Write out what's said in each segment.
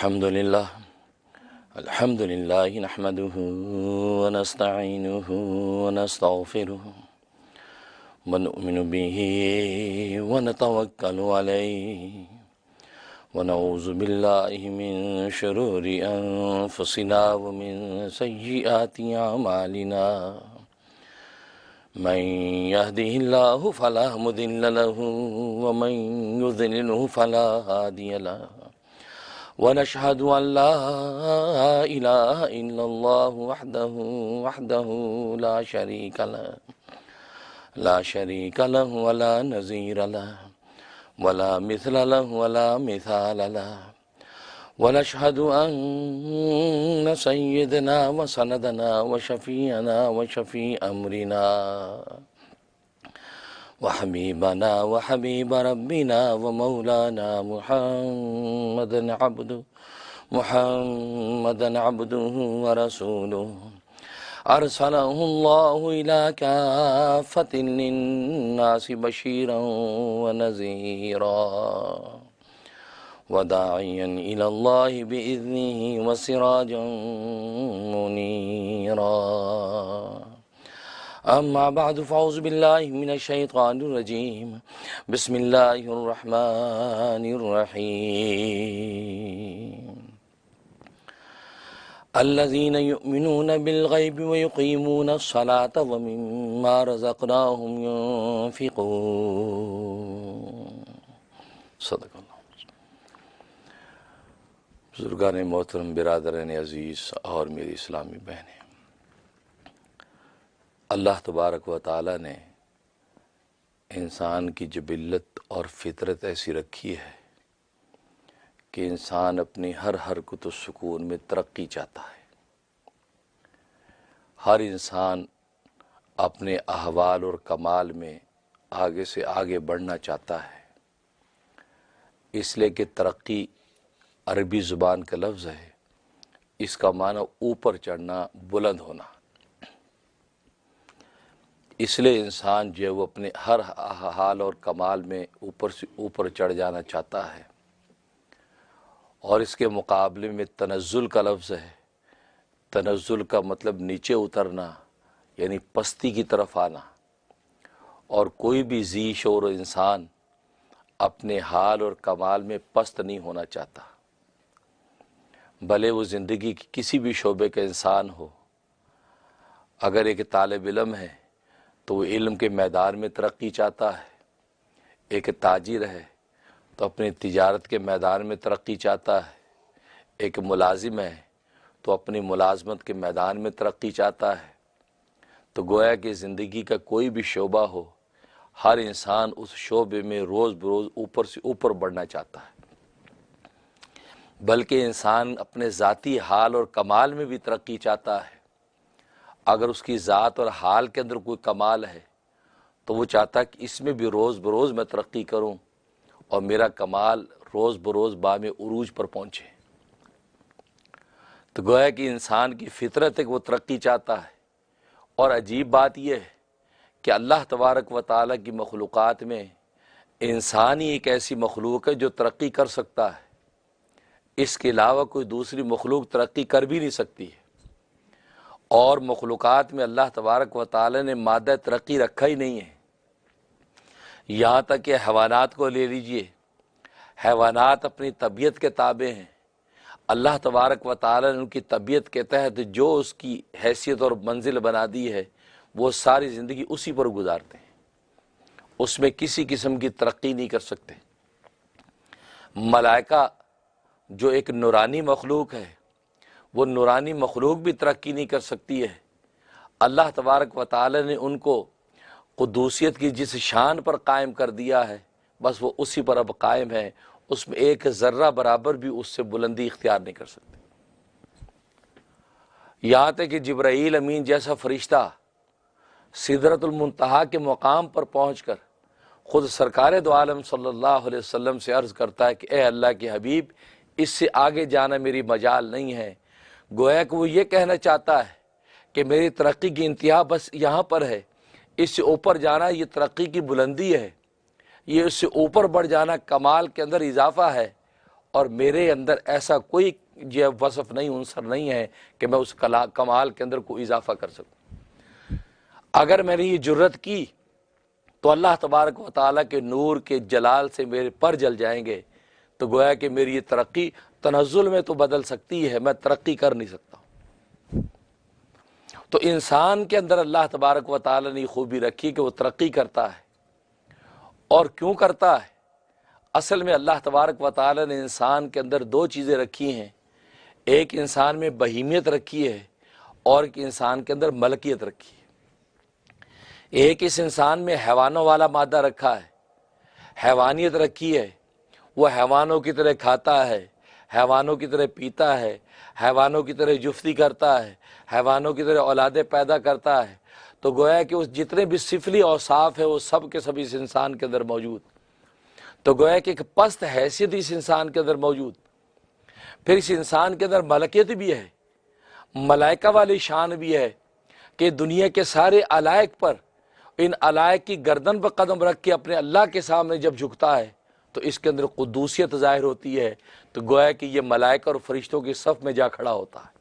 الحمد لله نحمده ونستعينه ونستغفره ونؤمن به ونتوكل عليه ونعوذ بالله من شرور أنفسنا ومن سيئات أعمالنا من يهده الله فلا مضل له ومن يضلله فلا هادي له ونشهد أن لا إله إلا الله وحده لا شريك له ولا نظير له ولا مثل له ولا مثال له ونشهد أن سيدنا وسندنا وشفيعنا وشفيع أمرنا وحبيبنا وحبيب ربنا ومولانا محمدا عبده ورسوله أرسله الله إلى كافة للناس بشيرا ونذيرا وداعيا إلى الله بإذنه وسراجا منيرا أما بعد فأعوذ بالله من الشيطان الرجيم بسم الله الرحمن الرحيم الذين يؤمنون بالغيب ويقيمون الصلاة ومما رزقناهم ينفقون صدق اللہ۔ بزرگان محترم، برادران عزیز اور میری اسلامی بہنیں، اللہ تبارک و تعالی نے انسان کی جبلت اور فطرت ایسی رکھی ہے کہ انسان اپنی ہر حرکت و سکون میں ترقی چاہتا ہے۔ ہر انسان اپنے احوال اور کمال میں آگے سے آگے بڑھنا چاہتا ہے، اس لیے کہ ترقی عربی زبان کا لفظ ہے، اس کا معنی اوپر چڑھنا، بلند ہونا۔ اس لیے انسان جو وہ اپنے ہر حال اور کمال میں اوپر سے اوپر چڑھ جانا چاہتا ہے، اور اس کے مقابلے میں تنزل کا لفظ ہے۔ تنزل کا مطلب نیچے اترنا، یعنی پستی کی طرف آنا، اور کوئی بھی ذی شعور انسان اپنے حال اور کمال میں پست نہیں ہونا چاہتا، بھلے وہ زندگی کی کسی بھی شعبے کا انسان ہو۔ اگر ایک طالب علم ہے تو وہ علم کے میدان میں ترقی چاہتا ہے، ایک تاجر ہے تو اپنی تجارت کے میدان میں ترقی چاہتا ہے، ایک ملازم ہے تو اپنی ملازمت کے میدان میں ترقی چاہتا ہے۔ تو گویا کہ زندگی کا کوئی بھی شعبہ ہو، ہر انسان اس شعبے میں روز بروز اوپر سے اوپر بڑھنا چاہتا ہے، بلکہ انسان اپنے ذاتی حال اور کمال میں بھی ترقی چاہتا ہے۔ اگر اس کی ذات اور حال کے اندر کوئی کمال ہے تو وہ چاہتا ہے کہ اس میں بھی روز بروز میں ترقی کروں اور میرا کمال روز بروز بام عروج پر پہنچے۔ تو گویا کہ انسان کی فطرت ہے کہ وہ ترقی چاہتا ہے، اور عجیب بات یہ ہے کہ اللہ تبارک و تعالیٰ کی مخلوقات میں انسان ہی ایک ایسی مخلوق ہے جو ترقی کر سکتا ہے، اس کے علاوہ کوئی دوسری مخلوق ترقی کر بھی نہیں سکتی ہے۔ اور مخلوقات میں اللہ تبارک و تعالی نے مادہ ترقی رکھا ہی نہیں ہے، یہاں تک کہ حیوانات کو لے لیجئے۔ حیوانات اپنی طبیعت کے تابع ہیں، اللہ تبارک و تعالی نے ان کی طبیعت کے تحت جو اس کی حیثیت اور منزل بنا دی ہے، وہ ساری زندگی اسی پر گزارتے ہیں، اس میں کسی قسم کی ترقی نہیں کر سکتے۔ ملائکہ جو ایک نورانی مخلوق ہے، وہ نورانی مخلوق بھی ترقی نہیں کر سکتی ہے۔ اللہ تبارک و تعالی نے ان کو قدوسیت کی جس شان پر قائم کر دیا ہے، بس وہ اسی پر اب قائم ہے، اس میں ایک ذرہ برابر بھی اس سے بلندی اختیار نہیں کر سکتے۔ یہاں تک کہ جبرائیل امین جیسا فرشتہ سدرۃ المنتہا کے مقام پر پہنچ کر خود سرکار دو عالم صلی اللہ علیہ وسلم سے عرض کرتا ہے کہ اے اللہ کے حبیب، اس سے آگے جانا میری مجال نہیں ہے۔ گویا کہ وہ یہ کہنا چاہتا ہے کہ میری ترقی کی انتہا بس یہاں پر ہے، اس سے اوپر جانا یہ ترقی کی بلندی ہے، یہ اس سے اوپر بڑھ جانا کمال کے اندر اضافہ ہے، اور میرے اندر ایسا کوئی یہ وصف نہیں، عنصر نہیں ہے کہ میں اس کمال کے اندر کوئی اضافہ کر سکوں۔ اگر میں نے یہ جرت کی تو اللہ تبارک و تعالیٰ کے نور کے جلال سے میرے پر جل جائیں گے، تو گویا کہ میری یہ ترقی تنزل میں تو بدل سکتی ہے، میں ترقی کر نہیں سکتا۔ تو انسان کے اندر اللہ تبارک و تعالیٰ نے یہ خوبی رکھی کہ وہ ترقی کرتا ہے، اور کیوں کرتا ہے؟ اصل میں اللہ تبارک و تعالیٰ نے انسان کے اندر دو چیزیں رکھی ہیں، ایک انسان میں بہیمیت رکھی ہے اور ایک انسان کے اندر ملکیت رکھی ہے۔ ایک اس انسان میں حیوانوں والا مادہ رکھا ہے، حیوانیت رکھی ہے، وہ حیوانوں کی طرح کھاتا ہے، حیوانوں کی طرح پیتا ہے، حیوانوں کی طرح جفتی کرتا ہے، حیوانوں کی طرح اولادیں پیدا کرتا ہے۔ تو گویا کہ اس جتنے بھی صفلی اوصاف ہے وہ سب کے سب اس انسان کے اندر موجود۔ تو گویا کہ ایک پست حیثیت اس انسان کے اندر موجود۔ پھر اس انسان کے اندر ملکیت بھی ہے، ملائکہ والی شان بھی ہے کہ دنیا کے سارے علائق پر، ان علائق کی گردن پر قدم رکھ کے اپنے اللہ کے سامنے جب جھکتا ہے تو اس کے اندر قدوسیت ظاہر ہوتی ہے، تو گویا کہ یہ ملائکہ اور فرشتوں کی صف میں جا کھڑا ہوتا ہے۔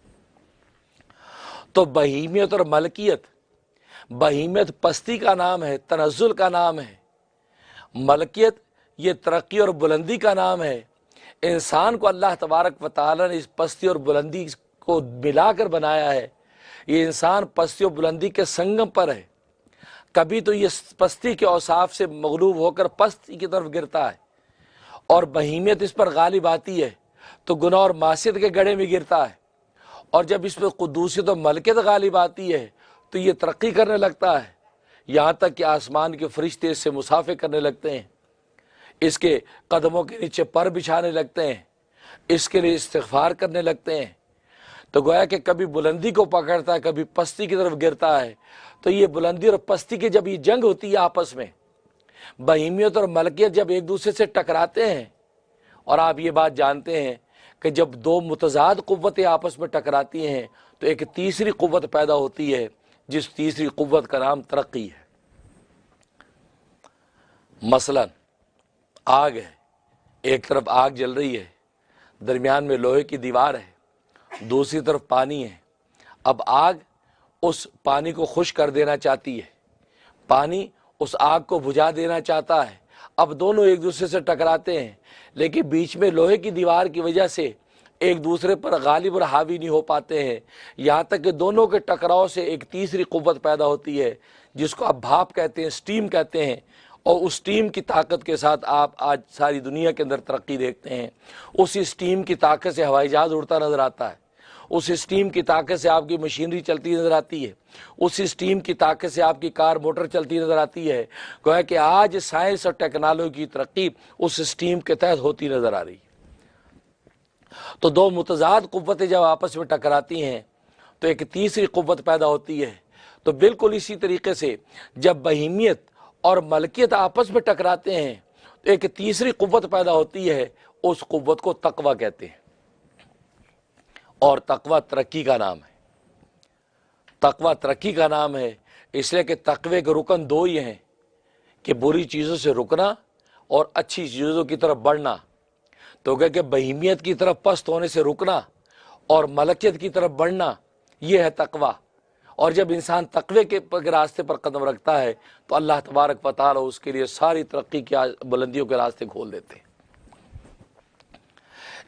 تو بہیمیت اور ملکیت، بہیمیت پستی کا نام ہے، تنزل کا نام ہے، ملکیت یہ ترقی اور بلندی کا نام ہے۔ انسان کو اللہ تبارک و تعالیٰ نے اس پستی اور بلندی کو ملا کر بنایا ہے۔ یہ انسان پستی اور بلندی کے سنگم پر ہے، کبھی تو یہ پستی کے اوصاف سے مغلوب ہو کر پستی کی طرف گرتا ہے، اور بہیمیت اس پر غالب آتی ہے تو گناہ اور معصیت کے گڑھے میں گرتا ہے، اور جب اس پر قدوسیت و ملکیت غالب آتی ہے تو یہ ترقی کرنے لگتا ہے، یہاں تک کہ آسمان کے فرشتے اس سے مسافے کرنے لگتے ہیں، اس کے قدموں کے نیچے پر بچھانے لگتے ہیں، اس کے لیے استغفار کرنے لگتے ہیں۔ تو گویا کہ کبھی بلندی کو پکڑتا ہے، کبھی پستی کی طرف گرتا ہے۔ تو یہ بلندی اور پستی کی جب یہ جنگ ہوتی ہے آپس میں، بہیمیت اور ملکیت جب ایک دوسرے سے ٹکراتے ہیں، اور آپ یہ بات جانتے ہیں کہ جب دو متضاد قوتیں آپس میں ٹکراتی ہیں تو ایک تیسری قوت پیدا ہوتی ہے، جس تیسری قوت کا نام ترقی ہے۔ مثلا آگ ہے، ایک طرف آگ جل رہی ہے، درمیان میں لوہے کی دیوار ہے، دوسری طرف پانی ہے۔ اب آگ اس پانی کو خشک کر دینا چاہتی ہے، پانی اس آگ کو بجھا دینا چاہتا ہے۔ اب دونوں ایک دوسرے سے ٹکراتے ہیں، لیکن بیچ میں لوہے کی دیوار کی وجہ سے ایک دوسرے پر غالب اور حاوی نہیں ہو پاتے ہیں، یہاں تک کہ دونوں کے ٹکراؤ سے ایک تیسری قوت پیدا ہوتی ہے، جس کو آپ بھاپ کہتے ہیں، سٹیم کہتے ہیں۔ اور اس سٹیم کی طاقت کے ساتھ آپ آج ساری دنیا کے اندر ترقی دیکھتے ہیں۔ اسی سٹیم کی طاقت سے ہوائی جہاز اڑتا نظر آتا ہے، اس سٹیم کی طاقت سے آپ کی مشینری چلتی نظر آتی ہے، اس سٹیم کی طاقت سے آپ کی کار موٹر چلتی نظر آتی ہے۔ گویا کہ آج سائنس اور ٹیکنالوجی کی ترقی اس سٹیم کے تحت ہوتی نظر آ رہی ہے۔ تو دو متضاد قوتیں جب آپس میں ٹکراتی ہیں تو ایک تیسری قوت پیدا ہوتی ہے۔ تو بالکل اسی طریقے سے جب بہیمیت اور ملکیت آپس میں ٹکراتے ہیں تو ایک تیسری قوت پیدا ہوتی ہے، اس قوت کو تقویٰ کہتے ہیں، اور تقویٰ ترقی کا نام ہے۔ تقویٰ ترقی کا نام ہے اس لیے کہ تقوی کے رکن دو ہی ہیں، کہ بری چیزوں سے رکنا اور اچھی چیزوں کی طرف بڑھنا۔ تو کہ بہیمیت کی طرف پست ہونے سے رکنا اور ملکیت کی طرف بڑھنا، یہ ہے تقویٰ۔ اور جب انسان تقوی کے راستے پر قدم رکھتا ہے تو اللہ تبارک و تعالی اس کے لیے ساری ترقی کی بلندیوں کے راستے کھول دیتے ہیں۔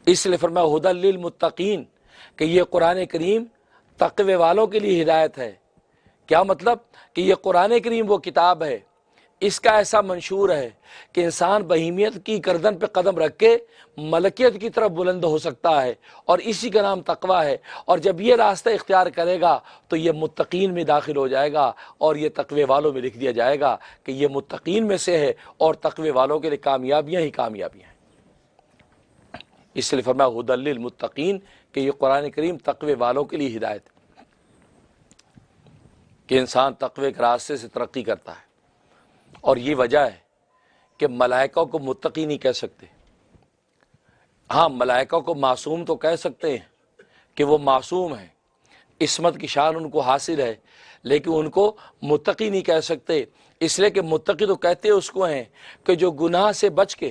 اس لیے فرمایا ھدی للمتقین، کہ یہ قرآن کریم تقوی والوں کے لیے ہدایت ہے۔ کیا مطلب؟ کہ یہ قرآن کریم وہ کتاب ہے، اس کا ایسا منشور ہے کہ انسان بہیمیت کی گردن پہ قدم رکھ کے ملکیت کی طرف بلند ہو سکتا ہے، اور اسی کا نام تقویٰ ہے۔ اور جب یہ راستہ اختیار کرے گا تو یہ متقین میں داخل ہو جائے گا، اور یہ تقوی والوں میں لکھ دیا جائے گا کہ یہ متقین میں سے ہے، اور تقوی والوں کے لیے کامیابیاں ہی کامیابیاں ہیں۔ اس لیے فرمایا ھدی للمتقین، کہ یہ قرآن کریم تقوی والوں کے لیے ہدایت ہے، کہ انسان تقوی کے راستے سے ترقی کرتا ہے۔ اور یہ وجہ ہے کہ ملائکہ کو متقی نہیں کہہ سکتے۔ ہاں، ملائکہ کو معصوم تو کہہ سکتے ہیں کہ وہ معصوم ہیں، عصمت کی شان ان کو حاصل ہے، لیکن ان کو متقی نہیں کہہ سکتے، اس لیے کہ متقی تو کہتے اس کو ہیں کہ جو گناہ سے بچ کے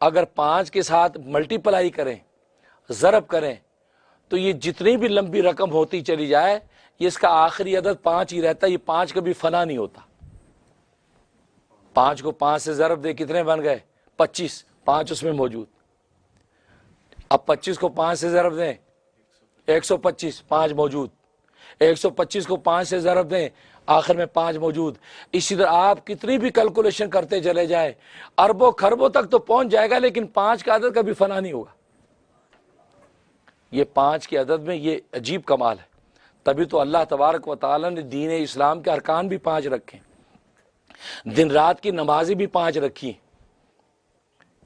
اگر 5 کے ساتھ ملٹیپلائی کریں، ضرب کریں، تو یہ جتنی بھی لمبی رقم ہوتی چلی جائے یہ اس کا آخری عدد 5 ہی رہتا ہے، یہ 5 کبھی فنا نہیں ہوتا۔ 5 کو 5 سے ضرب دے کتنے بن گئے؟ 25، 5 اس میں موجود۔ اب 25 کو 5 سے ضرب دیں 125، 5 موجود۔ 125 کو 5 سے ضرب دیں، آخر میں 5 موجود۔ اسی طرح آپ کتنی بھی کیلکولیشن کرتے چلے جائیں، اربوں خربوں تک تو پہنچ جائے گا، لیکن 5 کا عدد کبھی فنا نہیں ہوگا۔ یہ 5 کے عدد میں یہ عجیب کمال ہے۔ تبھی تو اللہ تبارک و تعالی نے دین اسلام کے ارکان بھی 5 رکھے، دن رات کی نمازیں بھی 5 رکھی۔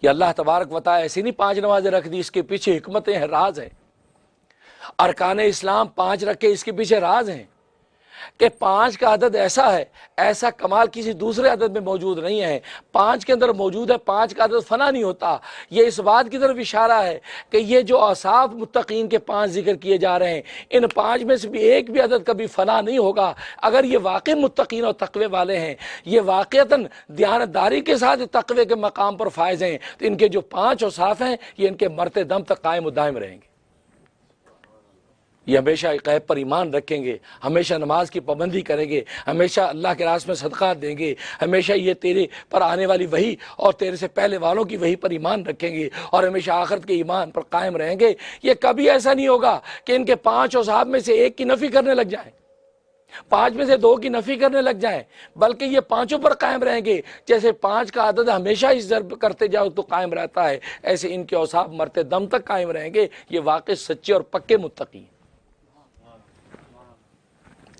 یہ اللہ تبارک و تعالی ایسی نہیں 5 نمازیں رکھ دی، اس کے پیچھے حکمتیں ہیں، راز ہیں۔ ارکان اسلام 5 رکھے، اس کے پیچھے راز ہیں کہ 5 کا عدد ایسا ہے، ایسا کمال کسی دوسرے عدد میں موجود نہیں ہے، 5 کے اندر موجود ہے، 5 کا عدد فنا نہیں ہوتا۔ یہ اس بات کی طرف اشارہ ہے کہ یہ جو اوصاف متقین کے 5 ذکر کیے جا رہے ہیں، ان 5 میں سے بھی ایک بھی عدد کبھی فنا نہیں ہوگا۔ اگر یہ واقع متقین اور تقوی والے ہیں، یہ واقعتاً دیانتداری کے ساتھ تقوی کے مقام پر فائز ہیں، تو ان کے جو 5 اوصاف ہیں یہ ان کے مرتے دم تک قائم و دائم رہیں گے۔ یہ ہمیشہ غیب پر ایمان رکھیں گے، ہمیشہ نماز کی پابندی کریں گے، ہمیشہ اللہ کے راستے میں صدقات دیں گے، ہمیشہ یہ تیرے پر آنے والی وحی اور تیرے سے پہلے والوں کی وحی پر ایمان رکھیں گے، اور ہمیشہ آخرت کے ایمان پر قائم رہیں گے۔ یہ کبھی ایسا نہیں ہوگا کہ ان کے 5 اوصاف میں سے ایک کی نفی کرنے لگ جائیں، 5 میں سے 2 کی نفی کرنے لگ جائیں، بلکہ یہ 5 پر قائم رہیں گے۔ جیسے 5 کا عدد ہمیشہ اس ضرب کرتے جاؤ تو قائم رہتا ہے، ایسے ان کے اوصاف مرتے دم تک قائم رہیں گے۔ یہ واقع سچے اور پکے متقی ہیں،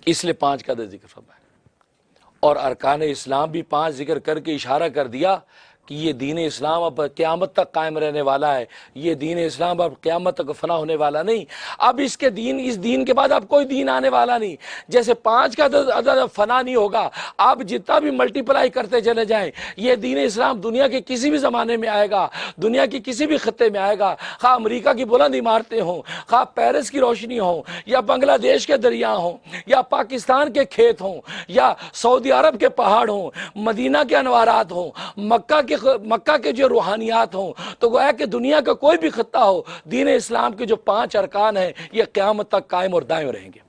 اس لیے 5 کا عدد ذکر فرمایا۔ اور ارکان اسلام بھی 5 ذکر کر کے اشارہ کر دیا کہ یہ دین اسلام اب قیامت تک قائم رہنے والا ہے، یہ دین اسلام اب قیامت تک فنا ہونے والا نہیں۔ اب اس دین کے بعد اب کوئی دین آنے والا نہیں۔ جیسے 5 کا عدد فنا نہیں ہوگا، آپ جتنا بھی ملٹیپلائی کرتے چلے جائیں، یہ دین اسلام دنیا کے کسی بھی زمانے میں آئے گا، دنیا کی کسی بھی خطے میں آئے گا، خواہ امریکہ کی بلند عمارتیں ہوں، خواہ پیرس کی روشنی ہوں، یا بنگلہ دیش کے دریا ہوں، یا پاکستان کے کھیت ہوں، یا سعودی عرب کے پہاڑ ہوں، مدینہ کے انوارات ہوں، مکہ کے جو روحانیات ہوں، تو گویا کہ دنیا کا کوئی بھی خطہ ہو، دین اسلام کے جو 5 ارکان ہیں یہ قیامت تک قائم اور دائم رہیں گے،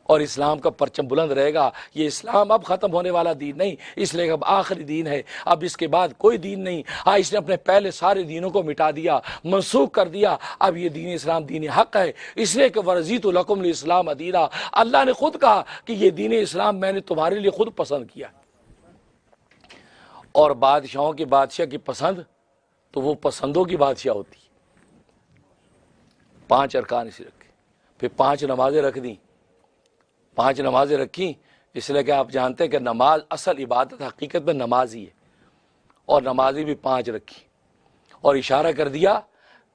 اور اسلام کا پرچم بلند رہے گا۔ یہ اسلام اب ختم ہونے والا دین نہیں، اس لیے اب آخری دین ہے، اب اس کے بعد کوئی دین نہیں۔ ہاں، اس نے اپنے پہلے سارے دینوں کو مٹا دیا، منسوخ کر دیا، اب یہ دین اسلام دین حق ہے، اس لیے کہ ورضیت لکم الاسلام دینا، اللہ نے خود کہا کہ یہ دین اسلام میں نے تمہارے لیے خود پسند کیا۔ اور بادشاہوں کی بادشاہ کی پسند تو وہ پسندوں کی بادشاہ ہوتی ہے۔ 5 ارکان اسی رکھے، پھر 5 نمازیں رکھ دیں، 5 نمازیں رکھیں، اس لیے کہ آپ جانتے ہیں کہ نماز اصل عبادت حقیقت میں نماز ہی ہے، اور نمازیں بھی 5 رکھی، اور اشارہ کر دیا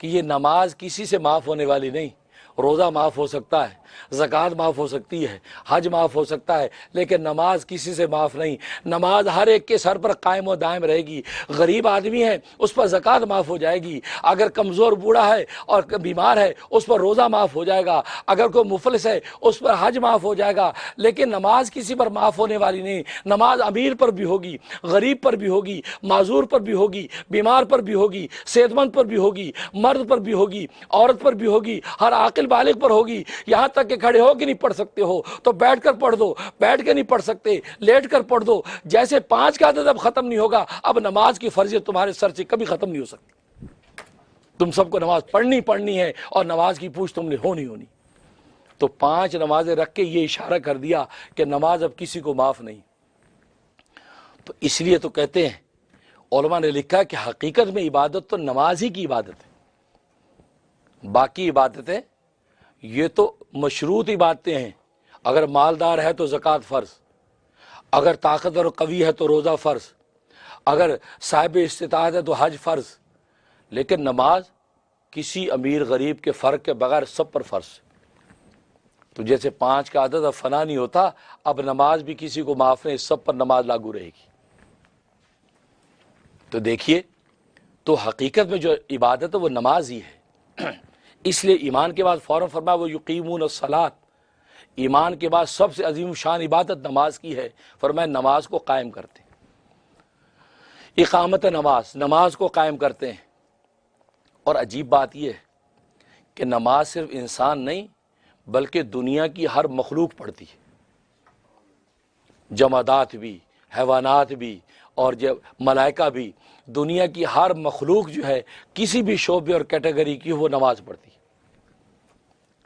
کہ یہ نماز کسی سے معاف ہونے والی نہیں۔ روزہ معاف ہو سکتا ہے، زکوٰۃ معاف ہو سکتی ہے، حج معاف ہو سکتا ہے، لیکن نماز کسی سے معاف نہیں۔ نماز ہر ایک کے سر پر قائم و دائم رہے گی۔ غریب آدمی ہے اس پر زکوٰۃ معاف ہو جائے گی، اگر کمزور بوڑھا ہے اور بیمار ہے اس پر روزہ معاف ہو جائے گا، اگر کوئی مفلس ہے اس پر حج معاف ہو جائے گا، لیکن نماز کسی پر معاف ہونے والی نہیں۔ نماز امیر پر بھی ہوگی، غریب پر بھی ہوگی، معذور پر بھی ہوگی، بیمار پر بھی ہوگی، صحت مند پر بھی ہوگی، مرد پر بھی ہوگی، عورت پر بھی ہوگی، ہر عاقل بالغ پر ہوگی۔ یہاں تک کہ کھڑے ہو کے نہیں پڑھ سکتے ہو تو بیٹھ کر پڑھ دو، بیٹھ کے نہیں پڑھ سکتے لیٹ کر پڑھ دو۔ جیسے 5 کا عدد اب ختم نہیں ہوگا، اب نماز کی فرضیت تمہارے سر سے کبھی ختم نہیں ہو سکتی۔ تم سب کو نماز پڑھنی ہے، اور نماز کی پوچھ تم نے ہونی۔ تو 5 نمازیں رکھ کے یہ اشارہ کر دیا کہ نماز اب کسی کو معاف نہیں۔ تو اس لیے تو کہتے ہیں، علماء نے لکھا کہ حقیقت میں عبادت تو نماز ہی کی عبادت ہے، باقی عبادتیں یہ تو مشروط عبادتیں ہیں۔ اگر مالدار ہے تو زکوٰۃ فرض، اگر طاقتور قوی ہے تو روزہ فرض، اگر صاحب استطاعت ہے تو حج فرض، لیکن نماز کسی امیر غریب کے فرق کے بغیر سب پر فرض۔ تو جیسے 5 کا عدد اب فنا نہیں ہوتا، اب نماز بھی کسی کو معاف نہیں، سب پر نماز لاگو رہے گی۔ تو دیکھیے، تو حقیقت میں جو عبادت ہے وہ نماز ہی ہے۔ اس لیے ایمان کے بعد فوراً فرمایا وہ یقیمون الصلاۃ، ایمان کے بعد سب سے عظیم شان عبادت نماز کی ہے، فرمایا نماز کو قائم کرتے۔ اقامت نماز، نماز کو قائم کرتے ہیں۔ اور عجیب بات یہ ہے کہ نماز صرف انسان نہیں بلکہ دنیا کی ہر مخلوق پڑھتی ہے، جمادات بھی، حیوانات بھی، اور جو ملائکہ بھی، دنیا کی ہر مخلوق جو ہے کسی بھی شعبے اور کیٹیگری کی وہ نماز پڑھتی ہے۔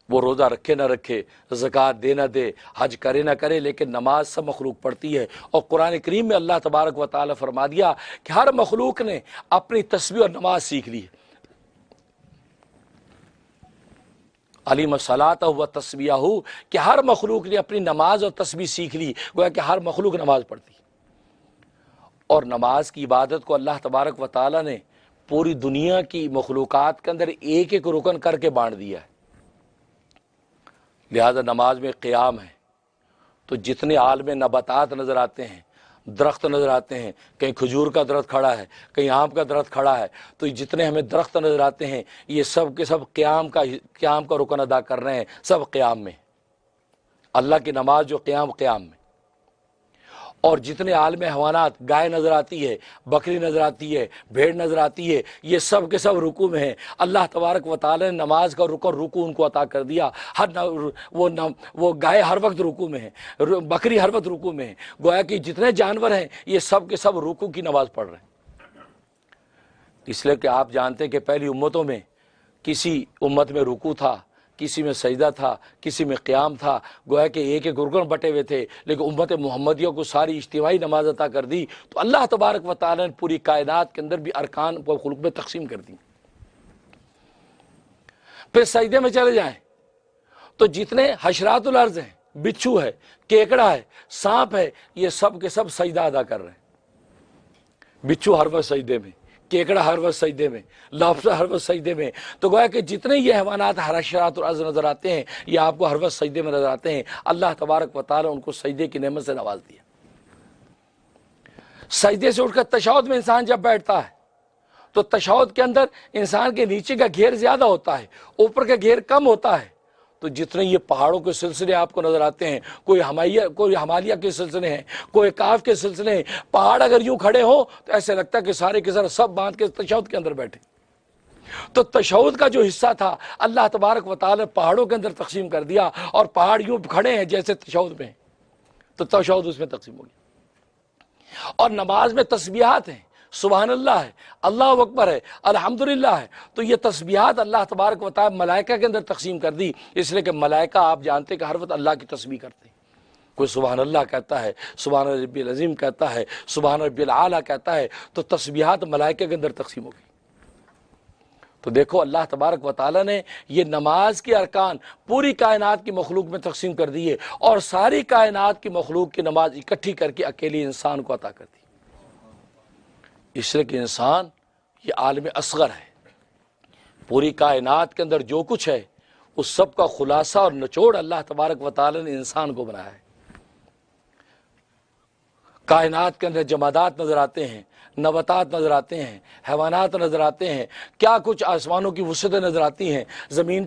وہ روزہ رکھے نہ رکھے، زکوٰۃ دے نہ دے، حج کرے نہ کرے، لیکن نماز سب مخلوق پڑھتی ہے۔ اور قرآن کریم میں اللہ تبارک و تعالیٰ فرما دیا کہ ہر مخلوق نے اپنی تسبیح اور نماز سیکھ لی ہے۔ علیم الصلاۃ و تسبیحہ، کہ ہر مخلوق نے اپنی نماز اور تسبیح سیکھ لی، گویا کہ ہر مخلوق نماز پڑھتی ہے۔ اور نماز کی عبادت کو اللہ تبارک و تعالیٰ نے پوری دنیا کی مخلوقات کے اندر ایک ایک رکن کر کے بانٹ دیا ہے۔ لہذا نماز میں قیام ہے تو جتنے عالم نباتات نظر آتے ہیں، درخت نظر آتے ہیں، کہیں کھجور کا درخت کھڑا ہے، کہیں آم کا درخت کھڑا ہے، تو جتنے ہمیں درخت نظر آتے ہیں یہ سب کے سب قیام کا رکن ادا کر رہے ہیں، سب قیام میں۔ اللہ کی نماز جو قیام میں۔ اور جتنے عالم حیوانات، گائے نظر آتی ہے، بکری نظر آتی ہے، بھیڑ نظر آتی ہے، یہ سب کے سب رکوع میں ہیں۔ اللہ تبارک و تعالی نے نماز کا رکوع ان کو عطا کر دیا۔ وہ گائے ہر وقت رکوع میں ہیں، بکری ہر وقت رکوع میں ہیں، گویا کہ جتنے جانور ہیں یہ سب کے سب رکوع کی نماز پڑھ رہے ہیں۔ اس لیے کہ آپ جانتے ہیں کہ پہلی امتوں میں کسی امت میں رکوع تھا، کسی میں سجدہ تھا، کسی میں قیام تھا، گویا کہ ایک ایک رکن بٹے ہوئے تھے، لیکن امت محمدیہ کو ساری اجتماعی نماز عطا کر دی تو اللہ تبارک و تعالیٰ نے پوری کائنات کے اندر بھی ارکان کو خلق میں تقسیم کر دی۔ پھر سجدے میں چلے جائیں تو جتنے حشرات الارض ہیں، بچھو ہے، کیکڑا ہے، سانپ ہے، یہ سب کے سب سجدہ ادا کر رہے ہیں۔ بچھو ہر وقت سجدے میں، کیکڑا ہر وقت سجدے میں، لابسٹر ہر وقت سجدے میں، تو گویا کہ جتنے یہ حیوانات حشرات الارض نظر آتے ہیں یہ آپ کو ہر وقت سجدے میں نظر آتے ہیں۔ اللہ تبارک و تعالیٰ ان کو سجدے کی نعمت سے نواز دیا۔ سجدے سے اٹھ کر تشہد میں انسان جب بیٹھتا ہے تو تشہد کے اندر انسان کے نیچے کا گھیر زیادہ ہوتا ہے، اوپر کا گھیر کم ہوتا ہے۔ تو جتنے یہ پہاڑوں کے سلسلے آپ کو نظر آتے ہیں، کوئی ہمالیہ کے سلسلے ہیں، کوئی کاف کے سلسلے ہیں، پہاڑ اگر یوں کھڑے ہوں تو ایسے لگتا ہے کہ سارے کے سارے سب باندھ کے تشہد کے اندر بیٹھے۔ تو تشہد کا جو حصہ تھا اللہ تبارک و تعالی نے پہاڑوں کے اندر تقسیم کر دیا، اور پہاڑ یوں کھڑے ہیں جیسے تشہد میں ہیں، تو تشہد اس میں تقسیم ہو گیا۔ اور نماز میں تسبیحات ہیں، سبحان اللہ ہے، اللہ اکبر ہے، الحمدللہ ہے، تو یہ تسبیحات اللہ تبارک و تعالی ملائکہ کے اندر تقسیم کر دی، اس لیے کہ ملائکہ آپ جانتے ہیں کہ ہر وقت اللہ کی تسبیح کرتے ہیں۔ کوئی سبحان اللہ کہتا ہے، سبحان ربی العظیم کہتا ہے، سبحان ربی العالی کہتا ہے، تو تسبیحات ملائکہ کے اندر تقسیم ہو گئی۔ تو دیکھو اللہ تبارک و تعالی نے یہ نماز کے ارکان پوری کائنات کی مخلوق میں تقسیم کر دیے، اور ساری کائنات کی مخلوق کی نماز اکٹھی کر کے اکیلی انسان کو عطا کر دی۔ اس لیے کہ انسان یہ عالم اصغر ہے، پوری کائنات کے اندر جو کچھ ہے اس سب کا خلاصہ اور نچوڑ اللہ تبارک و تعالی نے انسان کو بنایا ہے۔ کائنات کے اندر جمادات نظر آتے ہیں، نباتات نظر آتے ہیں، حیوانات نظر آتے ہیں، کیا کچھ آسمانوں کی وسعتیں نظر آتی ہیں، زمین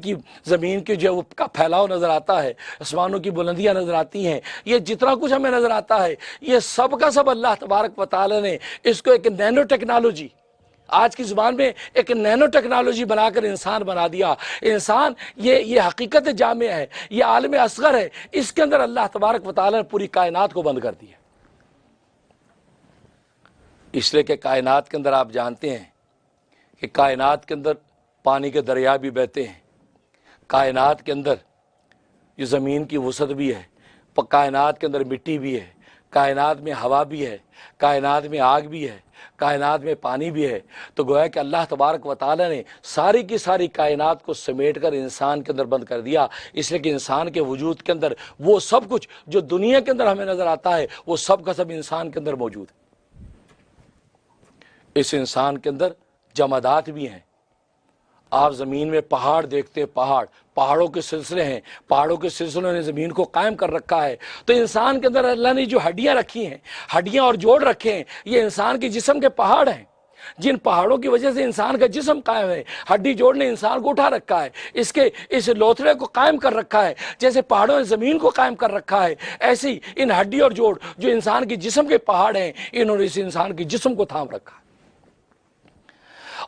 کی جو کا پھیلاؤ نظر آتا ہے، آسمانوں کی بلندیاں نظر آتی ہیں، یہ جتنا کچھ ہمیں نظر آتا ہے یہ سب کا سب اللہ تبارک و تعالی نے اس کو ایک نینو ٹیکنالوجی، آج کی زبان میں ایک نینو ٹیکنالوجی بنا کر انسان بنا دیا۔ انسان یہ حقیقت جامع ہے، یہ عالم اصغر ہے، اس کے اندر اللہ تبارک و تعالی نے پوری کائنات کو بند کر دیا۔ اس لیے کہ کائنات کے اندر آپ جانتے ہیں کہ کائنات کے اندر پانی کے دریا بھی بہتے ہیں، کائنات کے اندر یہ زمین کی وسعت بھی ہے، کائنات کے اندر مٹی بھی ہے، کائنات میں ہوا بھی ہے، کائنات میں آگ بھی ہے، کائنات میں پانی بھی ہے۔ تو گویا کہ اللہ تبارک و تعالی نے ساری کی ساری کائنات کو سمیٹ کر انسان کے اندر بند کر دیا، اس لیے کہ انسان کے وجود کے اندر وہ سب کچھ جو دنیا کے اندر ہمیں نظر آتا ہے وہ سب کا سب انسان کے اندر موجود ہے۔ اس انسان کے اندر جمادات بھی ہیں، آپ زمین میں پہاڑ دیکھتے ہیں، پہاڑوں کے سلسلے ہیں، پہاڑوں کے سلسلوں نے زمین کو قائم کر رکھا ہے۔ تو انسان کے اندر اللہ نے جو ہڈیاں رکھی ہیں، ہڈیاں اور جوڑ رکھے ہیں، یہ انسان کے جسم کے پہاڑ ہیں۔ جن پہاڑوں کی وجہ سے انسان کا جسم قائم ہے، ہڈی جوڑ نے انسان کو اٹھا رکھا ہے، اس لوتھڑے کو قائم کر رکھا ہے، جیسے پہاڑوں نے زمین کو قائم کر رکھا ہے، ایسی ان ہڈی اور جوڑ جو انسان کے جسم کے پہاڑ ہیں، انہوں نے اس انسان کے جسم کو تھام رکھا ہے۔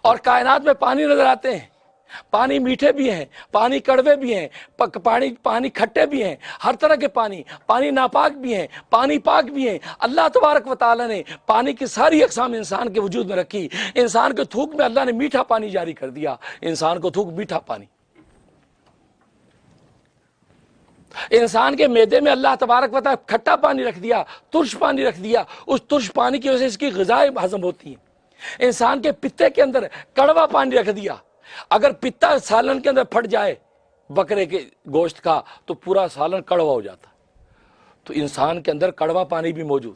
اور کائنات میں پانی نظر آتے ہیں، پانی میٹھے بھی ہیں، پانی کڑوے بھی ہیں، پانی کھٹے بھی ہیں، ہر طرح کے پانی ناپاک بھی ہیں، پانی پاک بھی ہیں۔ اللہ تبارک و تعالی نے پانی کی ساری اقسام انسان کے وجود میں رکھی۔ انسان کے تھوک میں اللہ نے میٹھا پانی جاری کر دیا، انسان کو تھوک میٹھا پانی۔ انسان کے معدے میں اللہ تبارک و تعالی کھٹا پانی رکھ دیا، ترش پانی رکھ دیا، اس ترش پانی کی وجہ سے اس کی غذائیں ہضم ہوتی ہیں۔ انسان کے پتے کے اندر کڑوا پانی رکھ دیا، اگر پتا سالن کے اندر پھٹ جائے بکرے کے گوشت کا تو پورا سالن کڑوا ہو جاتا۔ تو انسان کے اندر کڑوا پانی بھی موجود۔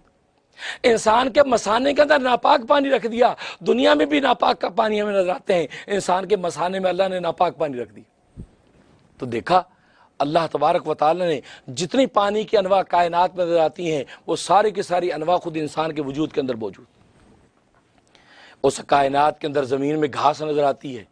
انسان کے مثانے کے اندر ناپاک پانی رکھ دیا، دنیا میں بھی ناپاک کا پانی ہمیں نظر آتے ہیں، انسان کے مثانے میں اللہ نے ناپاک پانی رکھ دی۔ تو دیکھا اللہ تبارک و تعالی نے جتنی پانی کی انواع کائنات میں نظر آتی ہیں وہ ساری کی ساری انواع خود انسان کے وجود کے اندر موجود۔ اس کائنات کے اندر زمین میں گھاس نظر آتی ہے،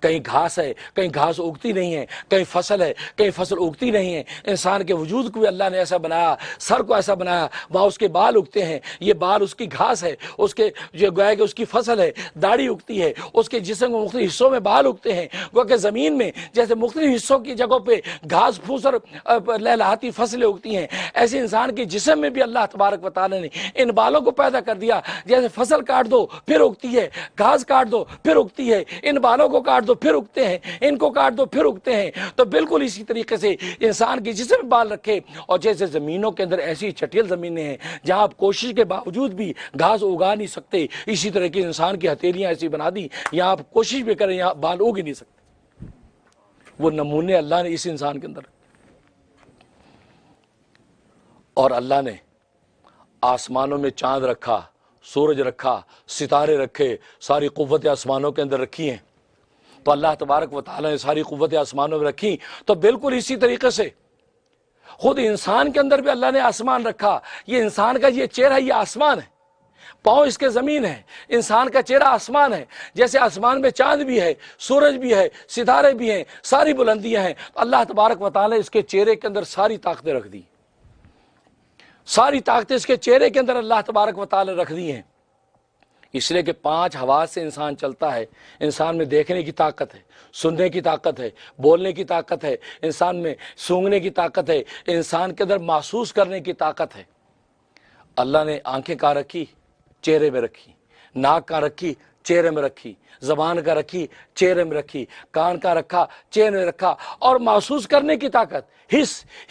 کہیں گھاس ہے، کہیں گھاس اگتی نہیں ہے، کہیں فصل ہے، کہیں فصل اگتی نہیں ہے۔ انسان کے وجود کو بھی اللہ نے ایسا بنایا، سر کو ایسا بنایا، وہاں اس کے بال اگتے ہیں، یہ بال اس کی گھاس ہے، اس کے جو گویا کہ اس کی فصل ہے، داڑھی اگتی ہے، اس کے جسم کے مختلف حصوں میں بال اگتے ہیں۔ گویا کہ زمین میں جیسے مختلف حصوں کی جگہوں پہ گھاس پھوس اور لہلہاتی فصلیں اگتی ہیں، ایسے انسان کے جسم میں بھی اللہ تبارک و تعالی نے ان بالوں کو پیدا کر دیا۔ جیسے فصل کاٹ دو پھر اگتی ہے، گھاس کاٹ دو پھر اگتی ہے، ان بالوں کو کاٹ دو پھر اگتے ہیں، ان کو کاٹ دو پھر اگتے ہیں۔ تو بالکل اسی طریقے سے انسان کے جسم میں بال رکھے، اور جیسے زمینوں کے اندر ایسی چٹیل زمینیں ہیں جہاں آپ کوشش کے باوجود بھی گھاس اگا نہیں سکتے، اسی طرح کی انسان کی ہتھیلیاں ایسی بنا دی یہاں آپ کوشش بھی کریں یہاں بال اگ ہی نہیں سکتے۔ وہ نمونے اللہ نے اس انسان کے اندر، اور اللہ نے آسمانوں میں چاند رکھا، سورج رکھا، ستارے رکھے، ساری قوت آسمانوں کے اندر رکھی ہیں۔ تو اللہ تبارک و تعالی نے ساری قوت آسمانوں میں رکھی، تو بالکل اسی طریقے سے خود انسان کے اندر بھی اللہ نے آسمان رکھا۔ یہ انسان کا یہ چہرہ یہ آسمان ہے، پاؤں اس کے زمین ہے، انسان کا چہرہ آسمان ہے۔ جیسے آسمان میں چاند بھی ہے، سورج بھی ہے، ستارے بھی ہیں، ساری بلندیاں ہیں، تو اللہ تبارک و تعالی نے اس کے چہرے کے اندر ساری طاقتیں رکھ دی، ساری طاقتیں اس کے چہرے کے اندر اللہ تبارک و تعالی رکھ دی ہیں۔ اس لیے کہ 5 حواس سے انسان چلتا ہے۔ انسان میں دیکھنے کی طاقت ہے، سننے کی طاقت ہے، بولنے کی طاقت ہے، انسان میں سونگھنے کی طاقت ہے، انسان کے اندر محسوس کرنے کی طاقت ہے۔ اللہ نے آنکھیں کہاں رکھی؟ چہرے میں رکھی۔ ناک کہاں رکھی؟ چہرے میں رکھی۔ زبان کا رکھی؟ چہرے میں رکھی۔ کان کا رکھا؟ چہرے میں رکھا۔ اور محسوس کرنے کی طاقت،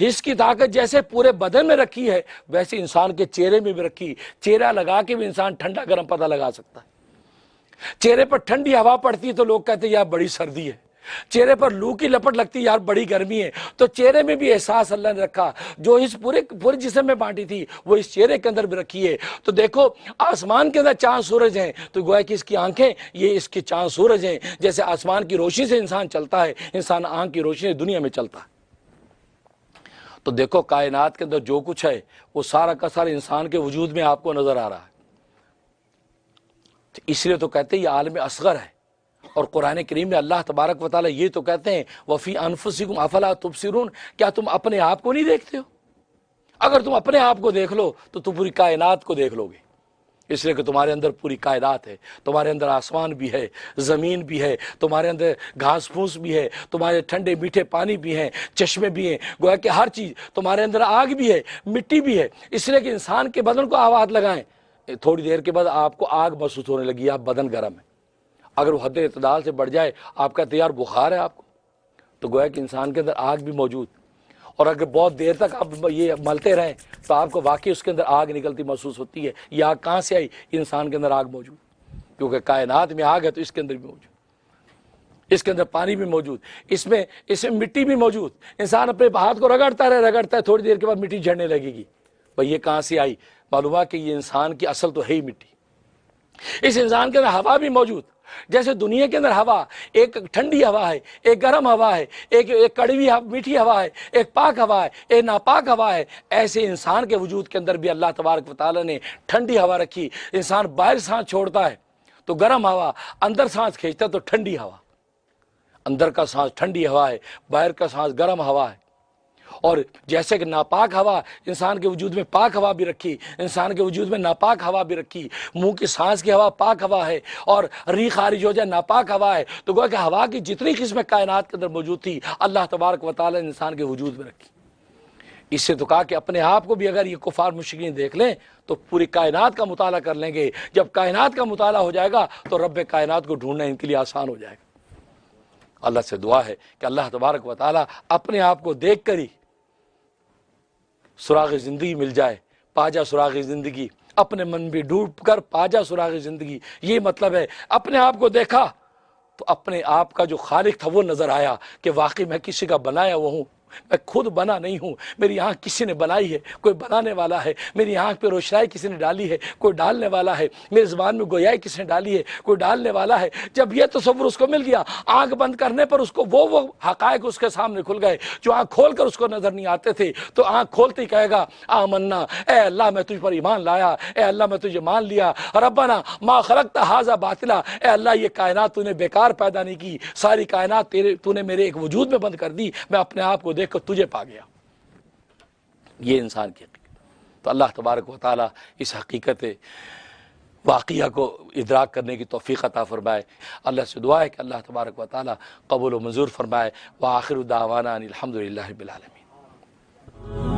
حس کی طاقت جیسے پورے بدن میں رکھی ہے ویسے انسان کے چہرے میں بھی رکھی۔ چہرہ لگا کے بھی انسان ٹھنڈا گرم پتہ لگا سکتا ہے۔ چہرے پر ٹھنڈی ہوا پڑتی ہے تو لوگ کہتے ہیں یار بڑی سردی ہے، چہرے پر لو کی لپٹ لگتی ہے یار بڑی گرمی ہے۔ تو چہرے میں بھی احساس اللہ نے رکھا، جو اس پورے جسم میں بانٹی تھی وہ اس چہرے کے اندر بھی رکھی ہے۔ تو دیکھو آسمان کے اندر چاند سورج ہیں تو گویا کہ اس کی آنکھیں یہ اس کے چاند سورج ہیں۔ جیسے آسمان کی روشنی سے انسان چلتا ہے، انسان آنکھ کی روشنی سے دنیا میں چلتا ہے۔ تو دیکھو کائنات کے اندر جو کچھ ہے وہ سارا کا سارا انسان کے وجود میں آپ کو نظر آ رہا ہے۔ اس لیے تو کہتے ہیں یہ عالم اصغر ہے۔ اور قرآن کریم میں اللہ تبارک و تعالی یہ تو کہتے ہیں وفی انفسکم افلا تبصرون، کیا تم اپنے آپ کو نہیں دیکھتے ہو؟ اگر تم اپنے آپ کو دیکھ لو تو تم پوری کائنات کو دیکھ لو گے، اس لیے کہ تمہارے اندر پوری کائنات ہے، تمہارے اندر آسمان بھی ہے، زمین بھی ہے، تمہارے اندر گھاس پھوس بھی ہے، تمہارے ٹھنڈے میٹھے پانی بھی ہیں، چشمے بھی ہیں، گویا کہ ہر چیز، تمہارے اندر آگ بھی ہے، مٹی بھی ہے۔ اس لیے کہ انسان کے بدن کو آپ ہاتھ لگائیں تھوڑی دیر کے بعد آپ کو آگ محسوس ہونے لگی، آپ بدن گرم ہے۔ اگر وہ حد اعتدال سے بڑھ جائے آپ کا تیار بخار ہے آپ کو، تو گویا کہ انسان کے اندر آگ بھی موجود۔ اور اگر بہت دیر تک آپ یہ ملتے رہیں تو آپ کو واقعی اس کے اندر آگ نکلتی محسوس ہوتی ہے۔ یہ آگ کہاں سے آئی؟ انسان کے اندر آگ موجود، کیونکہ کائنات میں آگ ہے تو اس کے اندر بھی موجود، اس کے اندر پانی بھی موجود، اس میں مٹی بھی موجود۔ انسان اپنے ہاتھ کو رگڑتا ہے، تھوڑی دیر کے بعد مٹی جھڑنے لگے گی، بھئی یہ کہاں سے آئی؟ معلوم ہے کہ یہ انسان کی اصل تو ہے ہی مٹی۔ اس انسان کے اندر ہوا بھی موجود، جیسے دنیا کے اندر ہوا ایک ٹھنڈی ہوا ہے، ایک گرم ہوا ہے، ایک کڑوی میٹھی ہوا ہے، ایک پاک ہوا ہے، ایک ناپاک ہوا ہے، ایسے انسان کے وجود کے اندر بھی اللہ تبارک و تعالی نے ٹھنڈی ہوا رکھی۔ انسان باہر سانس چھوڑتا ہے تو گرم ہوا، اندر سانس کھینچتا تو ٹھنڈی ہوا، اندر کا سانس ٹھنڈی ہوا ہے، باہر کا سانس گرم ہوا ہے۔ اور جیسے کہ ناپاک ہوا انسان کے وجود میں پاک ہوا بھی رکھی، انسان کے وجود میں ناپاک ہوا بھی رکھی، منہ کی سانس کی ہوا پاک ہوا ہے اور ری خارج ہو جائے ناپاک ہوا ہے، تو گویا کہ ہوا کی جتنی قسمیں کائنات کے اندر موجود تھی اللہ تبارک و تعالی نے انسان کے وجود میں رکھی۔ اس سے تو کہا کہ اپنے آپ کو بھی اگر یہ کفار مشرکین دیکھ لیں تو پوری کائنات کا مطالعہ کر لیں گے، جب کائنات کا مطالعہ ہو جائے گا تو رب کائنات کو ڈھونڈنا ان کے لیے آسان ہو جائے گا۔ اللہ سے دعا ہے کہ اللہ تبارک و تعالی اپنے آپ کو دیکھ کر ہی سراغ زندگی مل جائے، پاجا سراغ زندگی، اپنے من بھی ڈوب کر پاجا سراغ زندگی۔ یہ مطلب ہے اپنے آپ کو دیکھا تو اپنے آپ کا جو خالق تھا وہ نظر آیا کہ واقعی میں کسی کا بنایا وہ ہوں، میں خود بنا نہیں ہوں، میری آنکھ کسی نے بنائی ہے، کوئی بنانے والا ہے، میری آنکھ پہ روشنائی کسی نے ڈالی ہے، کوئی ڈالنے والا ہے، میری زبان میں گویائی کسی نے ڈالی ہے، کوئی ڈالنے والا ہے۔ جب یہ تصور اس کو مل گیا، آنکھ بند کرنے پر اس کو وہ حقائق اس کے سامنے کھل گئے جو آنکھ کھول کر اس کو نظر نہیں آتے تھے، تو آنکھ کھولتے ہی کہے گا آمنا، اے اللہ میں تجھ پر ایمان لایا، اے اللہ میں تجھے مان لیا، ربنا ما خلقت ھذا باطلا، اے اللہ یہ کائنات تو نے بیکار پیدا نہیں کی، ساری کائنات تو نے میرے ایک وجود میں بند کر دی، میں اپنے آپ کو دیکھ کر تجھے پا گیا۔ یہ انسان کی حقیقت۔ تو اللہ تبارک و تعالی اس حقیقت واقعہ کو ادراک کرنے کی توفیق عطا فرمائے۔ اللہ سے دعا ہے کہ اللہ تبارک و تعالی قبول و منظور فرمائے۔ وآخر دعوانا ان الحمد للہ رب العالمین۔